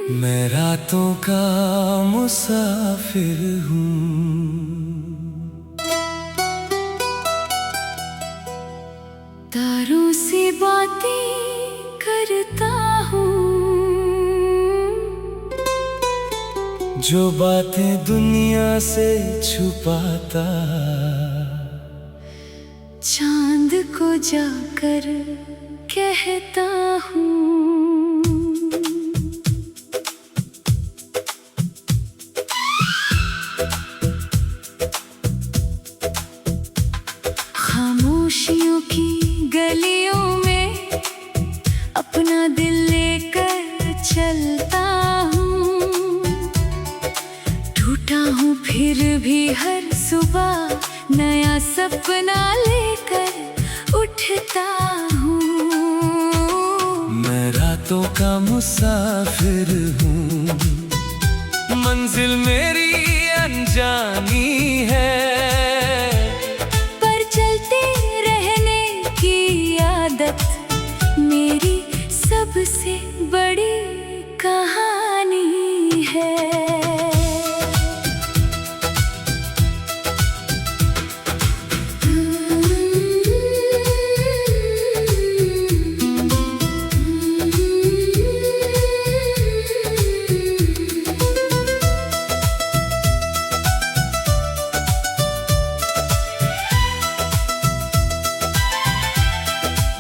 मैं रातों का मुसाफिर हूँ। तारों से बातें करता हूँ, जो बातें दुनिया से छुपाता, चांद को जाकर कहता हूँ। खामोशियों की गलियों में अपना दिल लेकर चलता हूँ। टूटा हूँ फिर भी हर सुबह नया सपना लेकर उठता हूँ। मैं रातों का मुसाफिर हूँ, मंजिल मेरी अनजानी है, मेरी सबसे बड़ी कहानी है।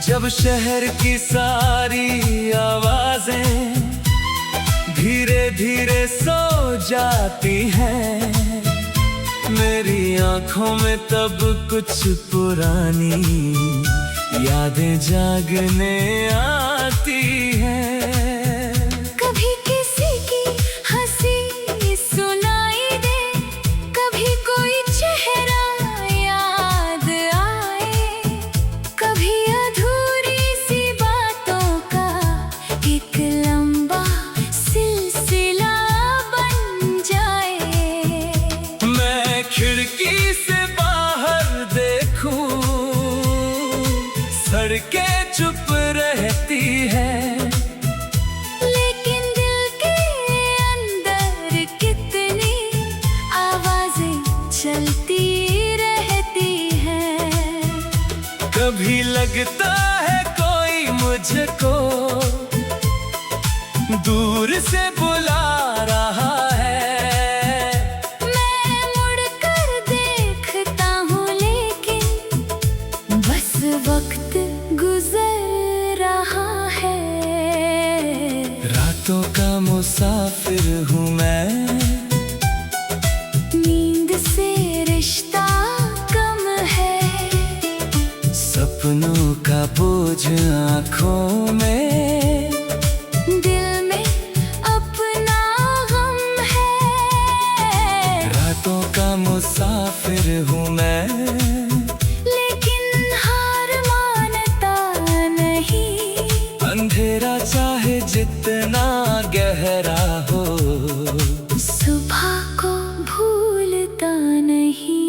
जब शहर की सारी आवाजें धीरे धीरे सो जाती हैं, मेरी आंखों में तब कुछ पुरानी यादें जागने आती हैं। कभी किसी की हंसी सुनाई दे, कभी कोई चेहरा याद आए, कभी एक लंबा सिलसिला बन जाए। मैं खिड़की से बाहर देखूं, सड़कें चुप रहती हैं, लेकिन दिल के अंदर कितनी आवाजें चलती रहती हैं। कभी लगता है कोई मुझको दूर से बुला रहा है, मैं मुड़कर देखता हूँ, लेकिन बस वक्त गुजर रहा है। रातों का मुसाफिर हूँ मैं, नींद से रिश्ता कम है, सपनों का बोझ आँखों में, मुसाफिर हूँ मैं, लेकिन हार मानता नहीं। अंधेरा चाहे जितना गहरा हो, सुबह को भूलता नहीं।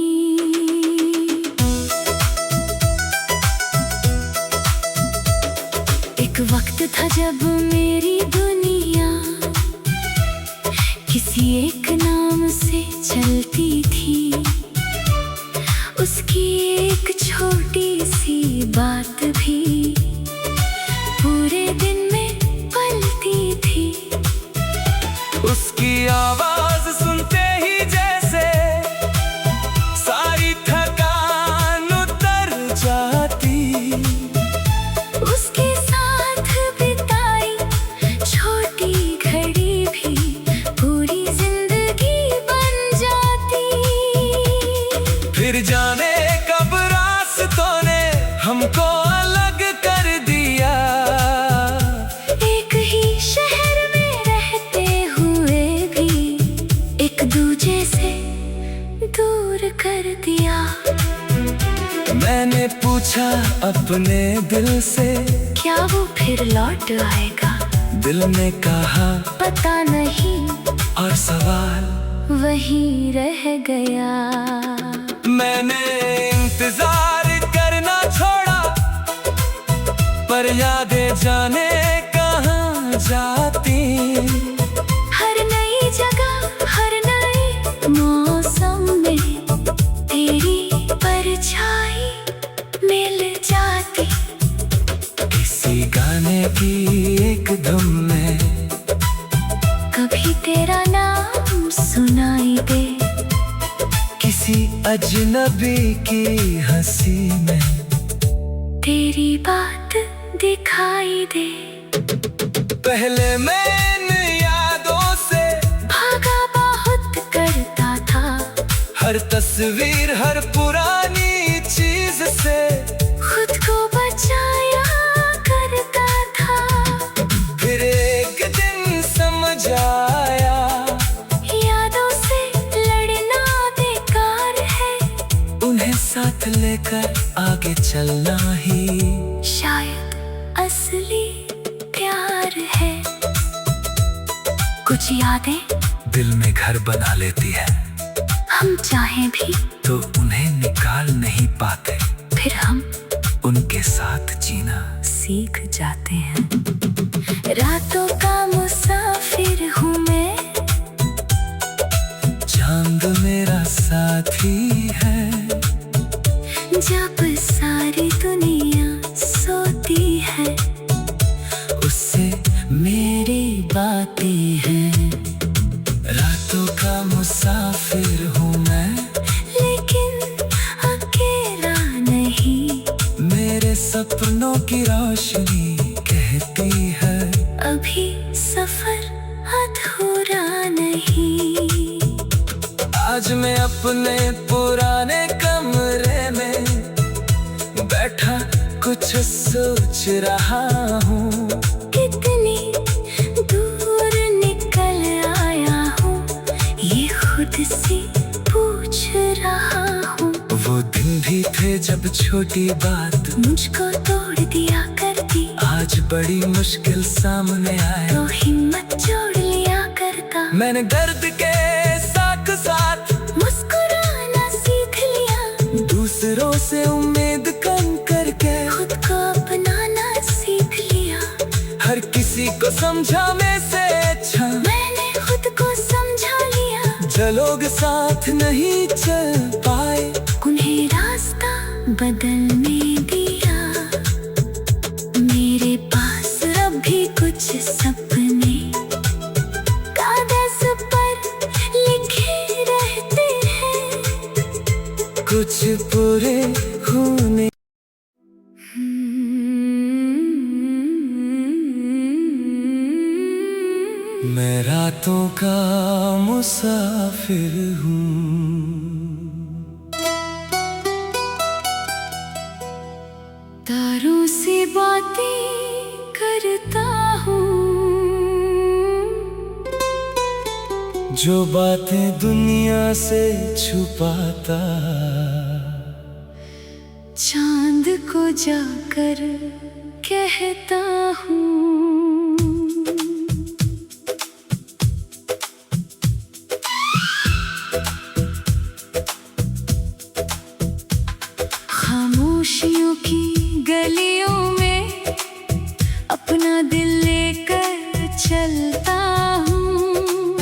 एक वक्त था जब मेरी दुनिया किसी एक नाम से चलती थी, उसकी एक छोटी सी बात भी पूरे दिन में पलती थी। उसकी आवाज सुनते ही जैसे सारी थकान उतर जाती, उसके साथ बिताई छोटी घड़ी भी पूरी जिंदगी बन जाती। फिर जाने कब रास्तों ने हमको अलग कर दिया, एक ही शहर में रहते हुए भी एक दूजे से दूर कर दिया। मैंने पूछा अपने दिल से, क्या वो फिर लौट आएगा? दिल ने कहा पता नहीं, और सवाल वहीं रह गया। मैंने इंतजार करना छोड़ा, पर यादें जाने कहाँ जाती। मिल जाती किसी गाने की एक धुन में, कभी तेरा नाम सुनाई दे, किसी अजनबी की हंसी में तेरी बात दिखाई दे। पहले मैं इन यादों से भागा बहुत करता था, हर तस्वीर हर पुरानी चीज से खुद को बचाया करता था। फिर एक दिन समझ आया, यादों से लड़ना बेकार है, उन्हें साथ लेकर आगे चलना ही शायद असली प्यार है। कुछ यादें दिल में घर बना लेती है, हम चाहें भी तो उन्हें निकाल नहीं पाते, फिर हम उनके साथ जीना सीख जाते हैं। रातों का मुसाफिर हूँ मैं, चांद मेरा साथी है, जब सारी दुनिया सोती है, उससे मेरी बातें हैं। रातों का मुसाफिर हूँ मैं, लेकिन अकेला नहीं, मेरे सपनों की रोशनी कहती है अभी सफर अधूरा नहीं। आज मैं अपने पुराने कमरे में बैठा कुछ सोच रहा हूँ, कितनी दूर निकल आया हूँ, ये खुद से पूछ रहा हूँ। वो दिन भी थे जब छोटी बात मुझको तोड़ दिया करती, आज बड़ी मुश्किल सामने आए, तो हिम्मत जोड़ लिया करता। मैंने दर्द के साथ साथ मुस्कुराना सीख लिया, दूसरों से उम्मीद कम करके खुद को अपनाना सीख लिया। हर किसी को समझा में से अच्छा मैंने खुद को समझा लिया, जो लोग साथ नहीं चल पाए उन्हें रास्ता बदलने दिया। मेरे पास अब भी कुछ सपने कागज पर लिखे रहते हैं, कुछ पूरे होने। मैं रातों का मुसाफिर हूँ, तारों से बातें करता हूँ, जो बातें दुनिया से छुपाता, चांद को जाकर कहता हूँ। खामोशियों की गलियों में अपना दिल लेकर चलता हूँ,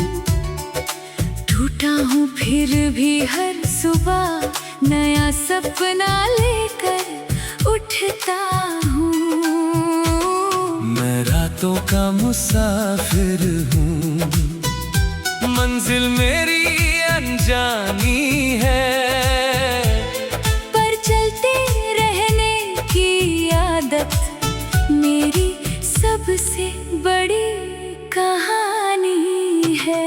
टूटा हूँ फिर भी हर सुबह नया सपना लेकर उठता हूँ। मैं रातों का मुसाफिर हूँ, मंजिल मेरी अनजानी है, पर चलते रहने की आदत मेरी सबसे बड़ी कहानी है।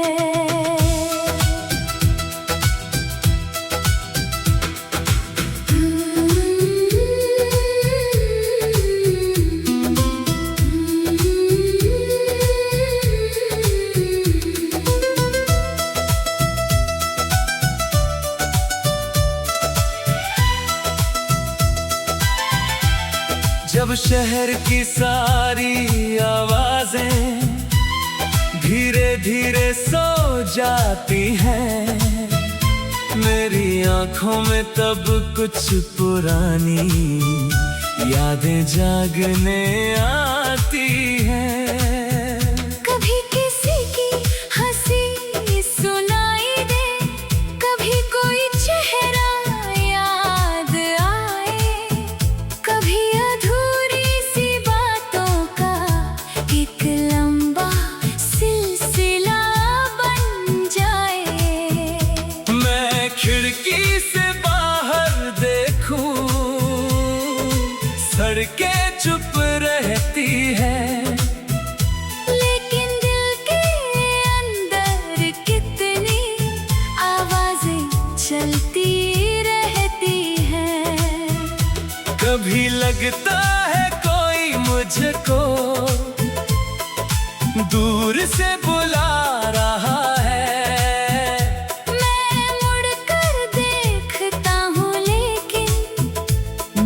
जब शहर की सारी आवाजें धीरे धीरे सो जाती हैं, मेरी आंखों में तब कुछ पुरानी यादें जागने आती हैं। कभी किसी की हंसी सुनाई दे, कभी कोई चेहरा याद आए, धड़के चुप रहती है, लेकिन दिल के अंदर कितनी आवाजें चलती रहती है। कभी लगता है कोई मुझको दूर से बुला रहा है। मैं मुड़कर देखता हूँ लेकिन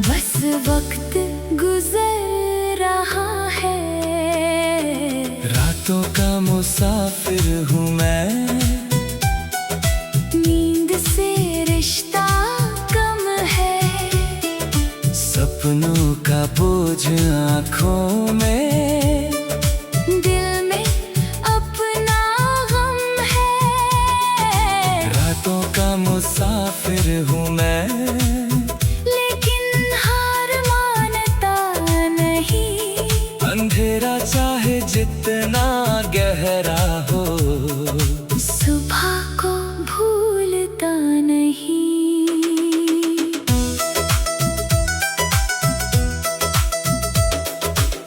बस वक्त गुजर रहा है। रातों का मुसाफिर हूँ मैं, नींद से रिश्ता कम है, सपनों का बोझ आँखों में, दिल में अपना गम है। रातों का मुसाफिर हूँ मैं, लेकिन हार मानता नहीं, अंधेरा चाहे जितना गहरा हो, सुबह को भूलता नहीं।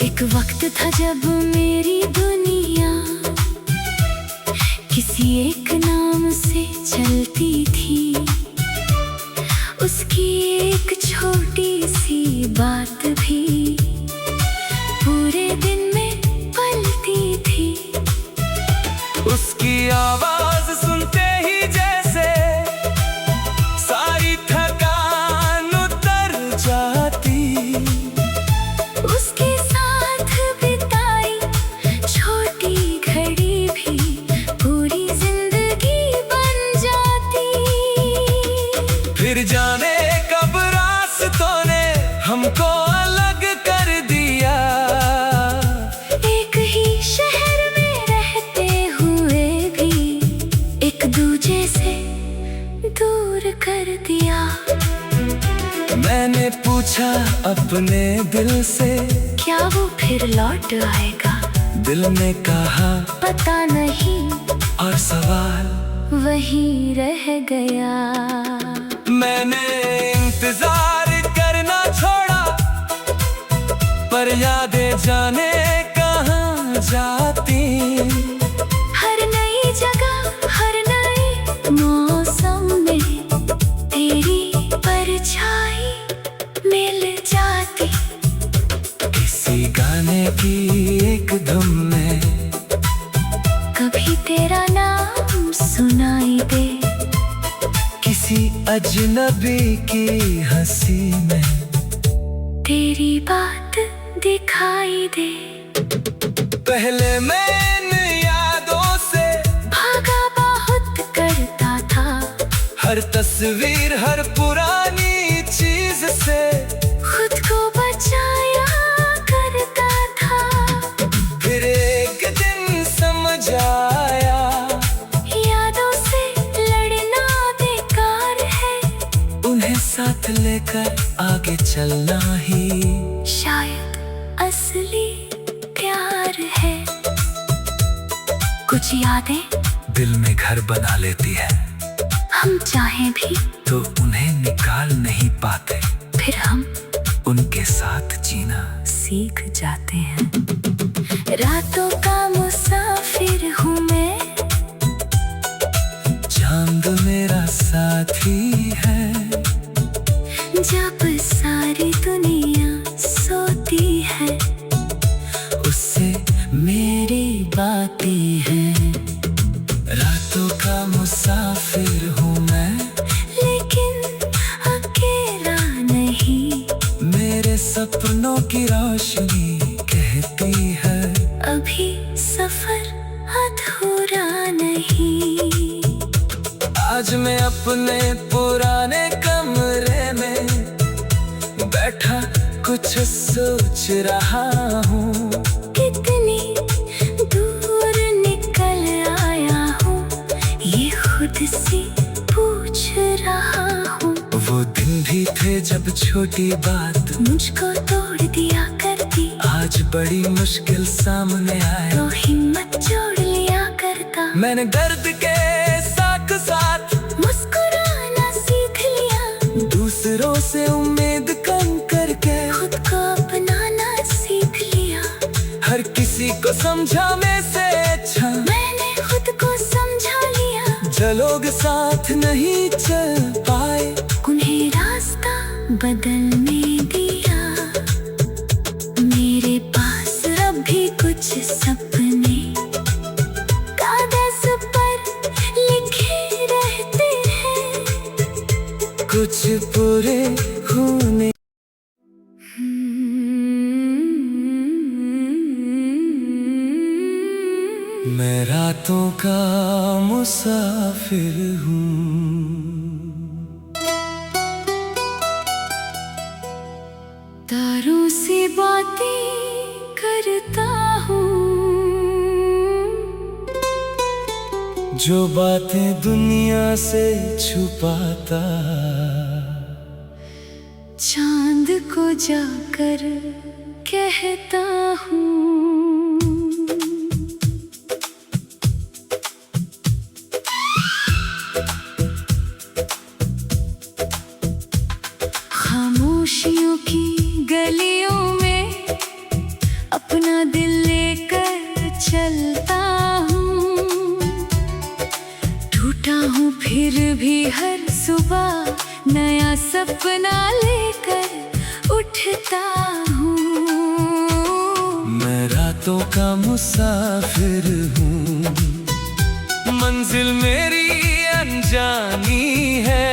एक वक्त था जब मेरी दुनिया किसी एक नाम से चलती थी, उसकी एक छोटी सी बात भी पूरे दिन में पलती थी। उसकी आवाज सुनते ही जैसे सारी थकान उतर जाती, उसके साथ बिताई छोटी घड़ी भी पूरी जिंदगी बन जाती। फिर जाने कब रास्तों ने हमको अलग कर दिया, एक ही शहर में रहते हुए भी एक दूजे से दूर कर दिया। मैंने पूछा अपने दिल से, क्या वो फिर लौट आएगा? दिल ने कहा पता नहीं, और सवाल वहीं रह गया। मैंने इंतजार करना छोड़ा, पर यादें जाने कहाँ जाती। हर नई जगह हर नए मौसम में तेरी परछाई मिल जाती। किसी गाने की एक धुन में कभी तेरा नाम सुनाई दे, किसी अजनबी की हंसी में तेरी बात दिखाई दे। पहले मैं इन यादों से भागा बहुत करता था, हर तस्वीर हर पुरानी चीज से खुद को बचाया करता था। फिर एक दिन समझ आया, यादों से लड़ना बेकार है, उन्हें साथ लेकर आगे चलना ही शायद असली प्यार है। कुछ यादें दिल में घर बना लेती है, हम चाहें भी तो उन्हें निकाल नहीं पाते, फिर हम उनके साथ जीना सीख जाते हैं। रातों का मुसाफिर हूँ मैं, चांद मेरा साथी है, जब सारी दुनिया सोती है उससे मेरी बातें हैं। रातों का मुसाफिर हूँ मैं, लेकिन अकेला नहीं, मेरे सपनों की रोशनी कहती है अभी सफर अधूरा नहीं। आज मैं अपने पुराने कमरे में बैठा कुछ सोच रहा हूँ, कितनी दूर निकल आया हूँ, ये खुद से पूछ रहा हूँ। वो दिन भी थे जब छोटी बात मुझको तोड़ दिया करती, आज बड़ी मुश्किल सामने आए, तो हिम्मत जोड़ लिया करता। मैंने दर्द के साथ साथ मुस्कुराना सीख लिया, दूसरों से उम्मीद कम करके खुद को को समझा में से अच्छा मैंने खुद को समझा लिया। जो लोग साथ नहीं चल पाए उन्हें रास्ता बदलने दिया। मेरे पास अब भी कुछ सपने कागज पर लिखे रहते हैं, कुछ पूरे होने। मैं रातों का मुसाफिर हूँ, तारों से बातें करता हूँ, जो बातें दुनिया से छुपाता चांद को जाकर कहता हूँ। खामोशियों की गलियों में अपना दिल लेकर चलता हूँ। टूटा हूँ फिर भी हर सुबह नया सपना लेकर उठता हूँ। मैं रातों का मुसाफिर हूँ, मंजिल मेरी अनजानी है,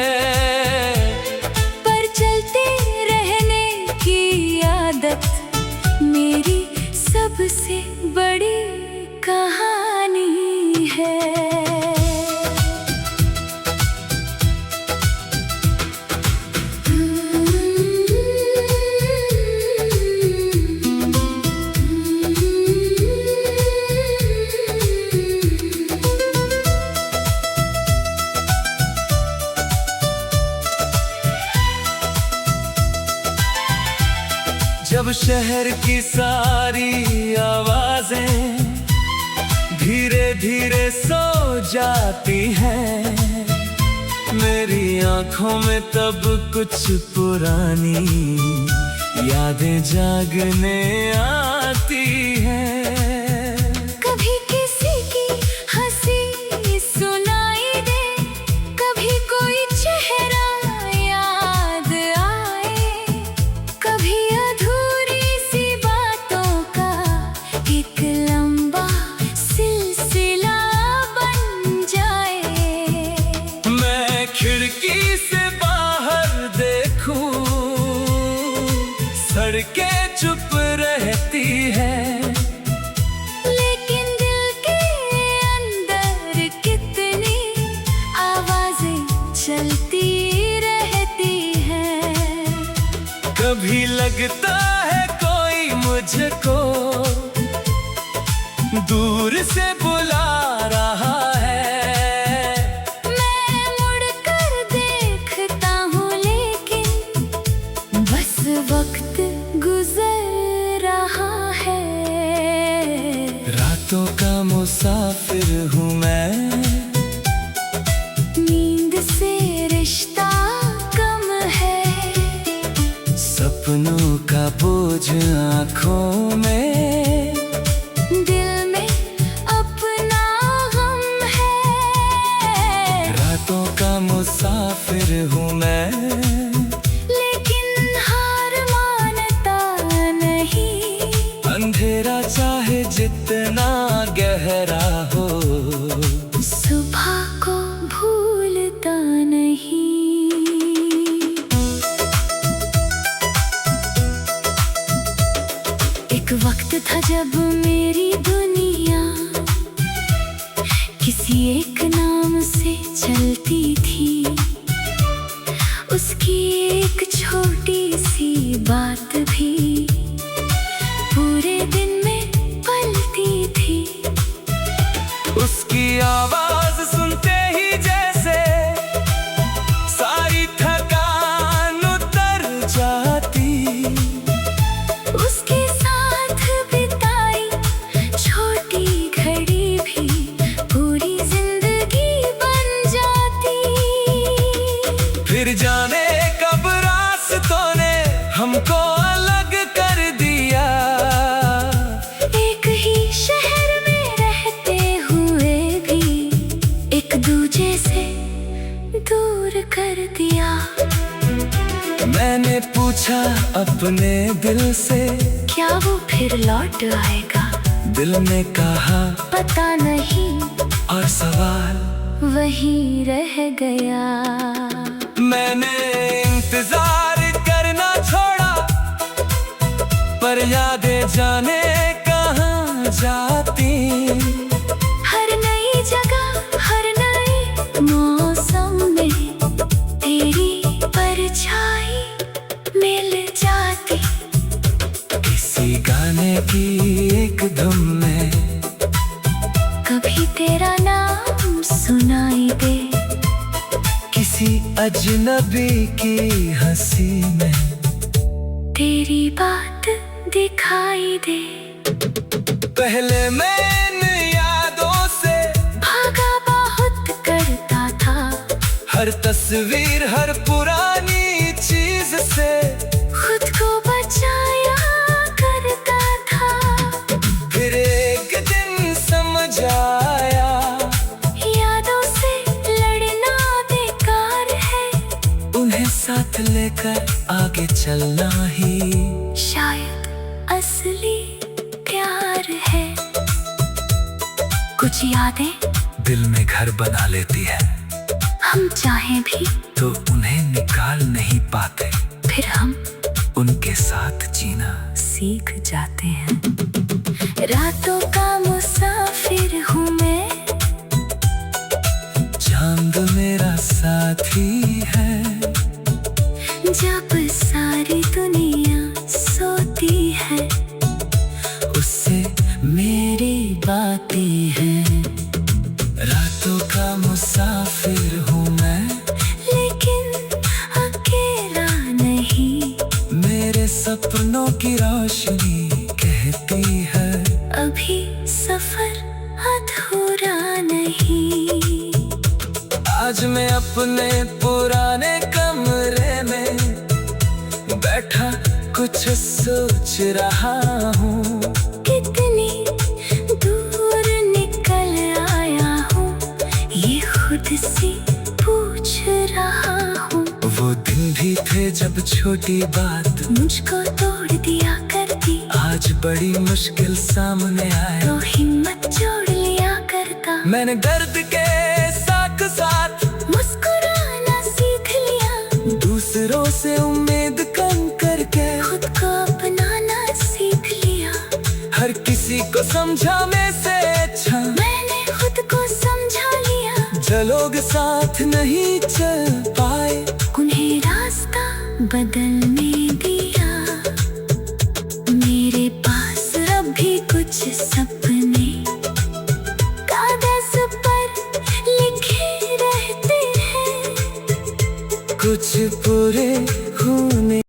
मेरी सबसे बड़ी कहानी है। जब शहर की सारी आवाजें धीरे धीरे सो जाती हैं, मेरी आंखों में तब कुछ पुरानी यादें जागने आती हैं। कभी किसी की हंसी सुनाई दे, कभी कोई चेहरा याद आए, कभी एक लंबा सिलसिला बन जाए। मैं खिड़की से बाहर देखूं, सड़कें चुप रहती हैं, लेकिन दिल के अंदर कितनी आवाजें चलती रहती हैं। कभी लगता है कोई मुझको दूर से बुला रहा है, मैं मुड़कर देखता हूँ लेकिन बस वक्त गुजर रहा है। रातों का मुसाफिर हूँ मैं, नींद से रिश्ता कम है, सपनों का बोझ आँखों में, मुसाफिर हूँ मैं, लेकिन हार मानता नहीं। अंधेरा चाहे जितना गहरा हो, सुबह को भूलता नहीं। एक वक्त था जब मेरी दुनिया किसी एक नाम से चलती थी, उसकी एक छोटी सी बात भी पूरे दिन में पलती थी। उसकी आवाज सुनते ही जैसे सारी थकान उतर जाती, उसके साथ बिताई छोटी घड़ी भी पूरी जिंदगी बन जाती। फिर जाने कब रास्तों ने हमको अलग मैंने पूछा अपने दिल से, क्या वो फिर लौट आएगा? दिल ने कहा पता नहीं, और सवाल वहीं रह गया। मैंने इंतजार करना छोड़ा, पर यादें जाने कहाँ जाती। हर नई जगह, हर नए मौसम में तेरी परछाई मिल जाती। किसी गाने की एक धुन में कभी तेरा नाम सुनाई दे, किसी अजनबी की हंसी में तेरी बात दिखाई दे। पहले मैं इन यादों से भागा बहुत करता था, हर तस्वीर, हर पुरानी चीज से खुद को बचाया करता था। फिर एक दिन समझ आया, यादों से लड़ना बेकार है, उन्हें साथ लेकर आगे चलना ही शायद असली प्यार है। कुछ यादें दिल में घर बना लेती है, हम चाहें भी तो उन्हें निकाल नहीं पाते। फिर हम उनके साथ जीना सीख जाते हैं। रातों का मुसाफिर हूँ मैं, चांद मेरा साथी है। जब सारी दुनिया सोती है, उससे मेरी बातें हैं। रातों का मुसाफिर हूँ मैं, लेकिन अकेला नहीं। मेरे सपनों की रोशनी कहती है अभी सफर अधूरा नहीं। आज मैं अपने पुराने कमरे में बैठा कुछ सोच रहा हूँ। कितनी दूर निकल आया हूँ, ये खुद से पूछ रहा हूँ। वो दिन भी थे जब छोटी बात मुझको तोड़ दिया करती, आज बड़ी मुश्किल सामने आए तो हिम्मत जोड़ लिया करता। मैंने दर्द के साथ साथ मुस्कुराना सीख लिया, दूसरों से उम्मीद कम करके खुद को अपनाना सीख लिया। हर किसी को समझा में से अच्छा मैंने खुद को समझा लिया, जो लोग साथ नहीं चल पाए उन्हें रास्ता बदलने दिया। मेरे पास अब भी कुछ सपने कागज पर लिखे रहते हैं, कुछ पूरे